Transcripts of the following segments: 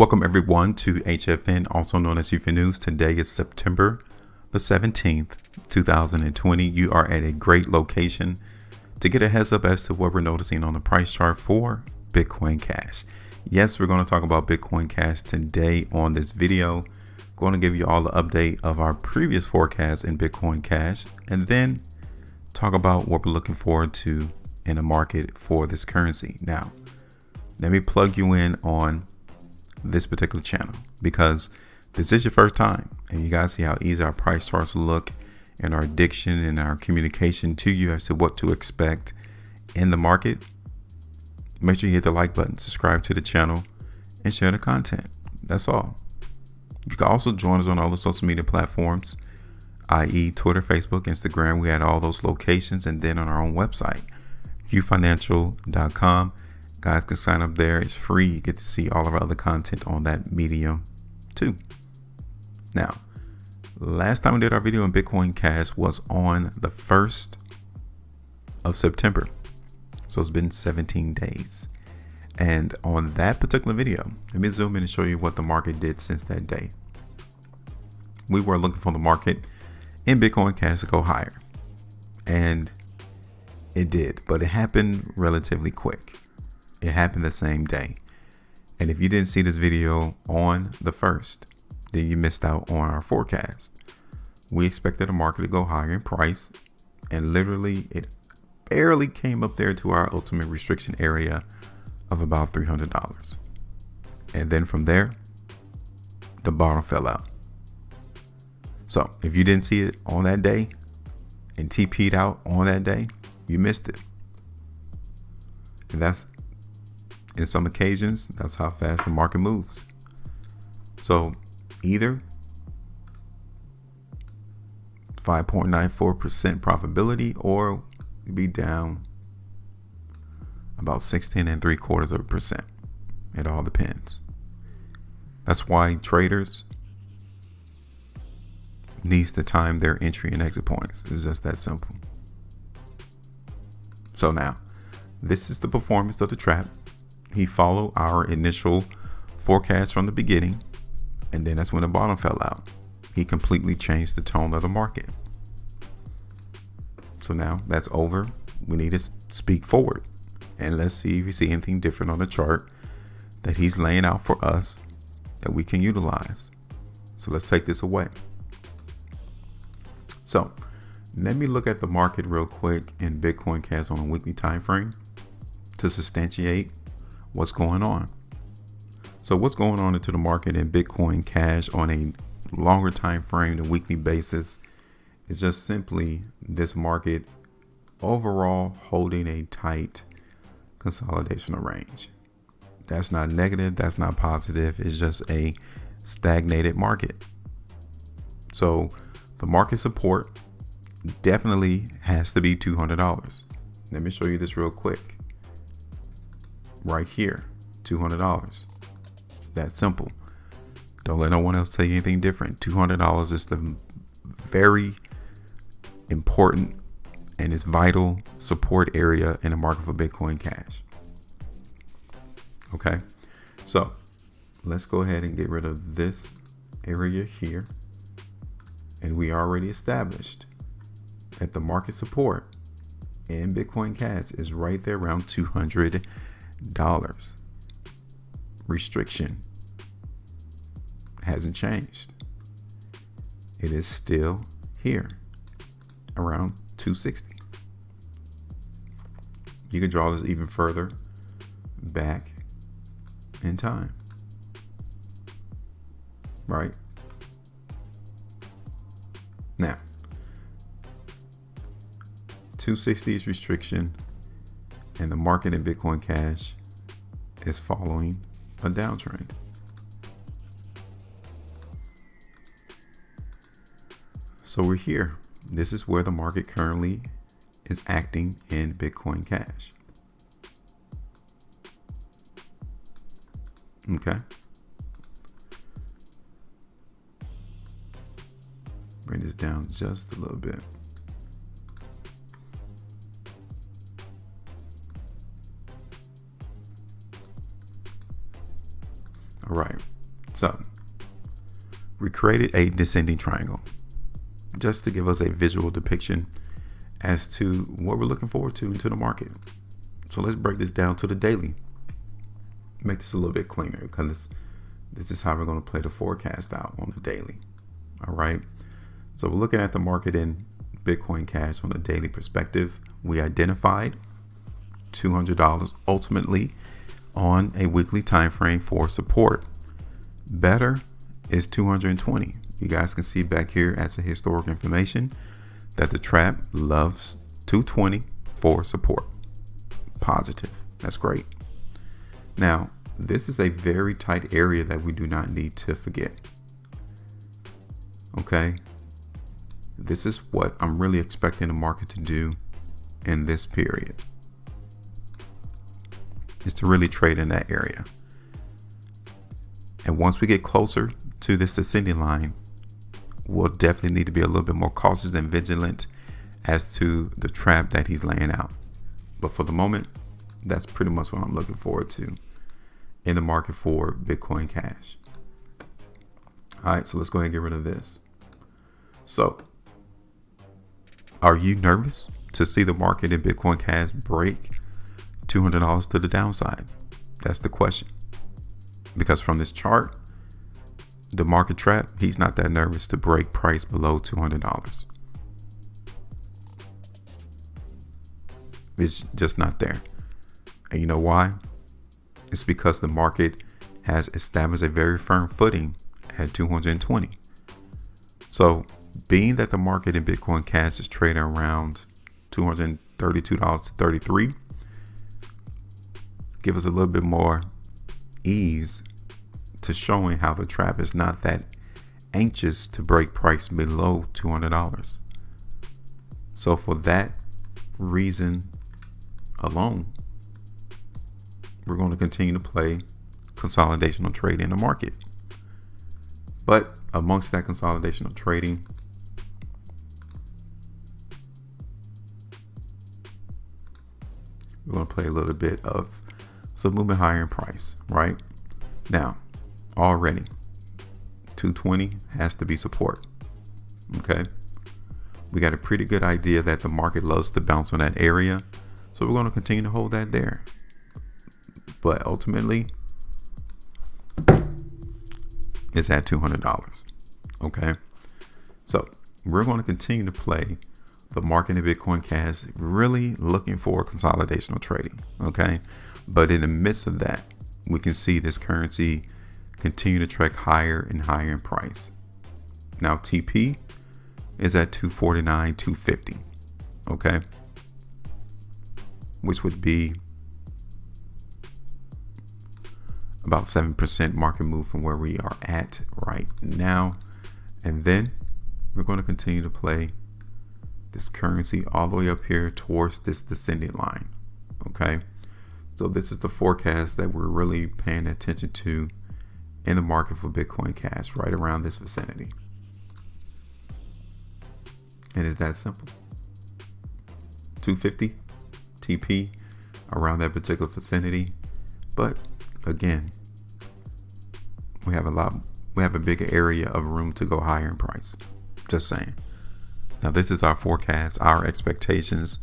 Welcome everyone to HueFin, also known as HueFin News. Today is September the 17th, 2020. You are at a great location to get a heads up as to what we're noticing on the price chart for Bitcoin Cash. Yes, we're going to talk about Bitcoin Cash today on this video. Going to give you all the update of our previous forecast in Bitcoin Cash, and then talk about what we're looking forward to in the market for this currency. Now, let me plug you in on this particular channel because this is your first time and you guys see how easy our price charts look and our diction and our communication to you as to what to expect in the market. Make sure you hit the like button, subscribe to the channel, and share the content. That's all. You can also join us on all the social media platforms, i.e. Twitter, Facebook, Instagram. We had all those locations, and then on our own website, HueFinancial.com. Guys can sign up there. It's free. You get to see all of our other content on that medium too. Now, last time we did our video on Bitcoin Cash was on the 1st of September. So it's been 17 days. And on that particular video, let me zoom in and show you what the market did since that day. We were looking for the market in Bitcoin Cash to go higher. And it did, but it happened relatively quick. It happened the same day. And if you didn't see this video on the 1st, then you missed out on our forecast. We expected the market to go higher in price, and literally it barely came up there to our ultimate restriction area of about $300. And then from there, the bottom fell out. So if you didn't see it on that day and TP'd out on that day, you missed it. And that's, in some occasions, that's how fast the market moves. So either 5.94% profitability, or you'd be down about 16.75%. It all depends. That's why traders needs to time their entry and exit points. It's just that simple. So now, this is the performance of the trap. He followed our initial forecast from the beginning, and then that's when the bottom fell out. He completely changed the tone of the market. So now that's over. We need to speak forward, and let's see if we see anything different on the chart that he's laying out for us that we can utilize. So let's take this away. So let me look at the market real quick in Bitcoin Cash on a weekly time frame to substantiate what's going on. So what's going on into the market in Bitcoin Cash on a longer time frame, the weekly basis, is just simply this market overall holding a tight consolidational range. That's not negative, that's not positive, it's just a stagnated market. So the market support definitely has to be $200. Let me show you this real quick. Right here, $200. That's simple. Don't let no one else tell you anything different. $200 is the very important and is vital support area in the market for Bitcoin Cash. Okay, so let's go ahead and get rid of this area here. And we already established that the market support in Bitcoin Cash is right there around $200. Restriction hasn't changed. It is still here around 260. You can draw this even further back in time, right? Now, 260 is restriction, and the market in Bitcoin Cash is following a downtrend. So we're here. This is where the market currently is acting in Bitcoin Cash. Okay. Bring this down just a little bit. All right. So we created a descending triangle just to give us a visual depiction as to what we're looking forward to into the market. So let's break this down to the daily. Make this a little bit cleaner because this is how we're going to play the forecast out on the daily. All right. So we're looking at the market in Bitcoin Cash from a daily perspective. We identified $200 ultimately on a weekly time frame for support. Better is 220. You guys can see back here as a historic information that the trap loves 220 for support. Positive. That's great. Now, this is a very tight area that we do not need to forget. Okay. This is what I'm really expecting the market to do in this period, is to really trade in that area. And once we get closer to this descending line, we'll definitely need to be a little bit more cautious and vigilant as to the trap that he's laying out. But for the moment, that's pretty much what I'm looking forward to in the market for Bitcoin Cash. All right, so let's go ahead and get rid of this. So, are you nervous to see the market in Bitcoin Cash break $200 to the downside? That's the question. Because from this chart, the market trap, he's not that nervous to break price below $200. It's just not there. And you know why? It's because the market has established a very firm footing at 220. So being that the market in Bitcoin Cash is trading around $232 to 33, give us a little bit more ease to showing how the trap is not that anxious to break price below $200. So for that reason alone, we're going to continue to play consolidational trade in the market. But amongst that consolidational trading, we're going to play a little bit of some movement higher in price, right? Now, already 220 has to be support. Okay. We got a pretty good idea that the market loves to bounce on that area. So we're going to continue to hold that there. But ultimately, it's at $200. Okay. So we're going to continue to play the market in Bitcoin Cash, really looking for consolidational trading. Okay. But in the midst of that, we can see this currency continue to trek higher and higher in price. Now TP is at 249, 250. Okay. Which would be about 7% market move from where we are at right now. And then we're going to continue to play this currency all the way up here towards this descending line. Okay. So this is the forecast that we're really paying attention to in the market for Bitcoin Cash, right around this vicinity. And it's that simple. 250 TP around that particular vicinity. But again, we have a bigger area of room to go higher in price. Just saying. Now this is our forecast, our expectations.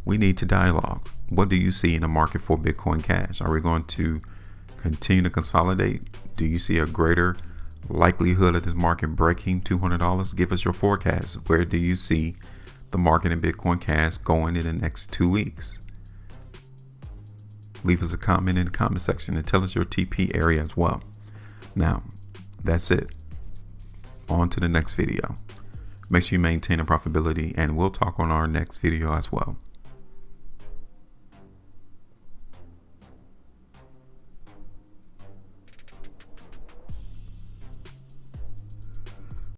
We need to dialogue. What do you see in the market for Bitcoin Cash? Are we going to continue to consolidate? Do you see a greater likelihood of this market breaking $200? Give us your forecast. Where do you see the market in Bitcoin Cash going in the next 2 weeks? Leave us a comment in the comment section and tell us your TP area as well. Now, that's it. On to the next video. Make sure you maintain a profitability, and we'll talk on our next video as well.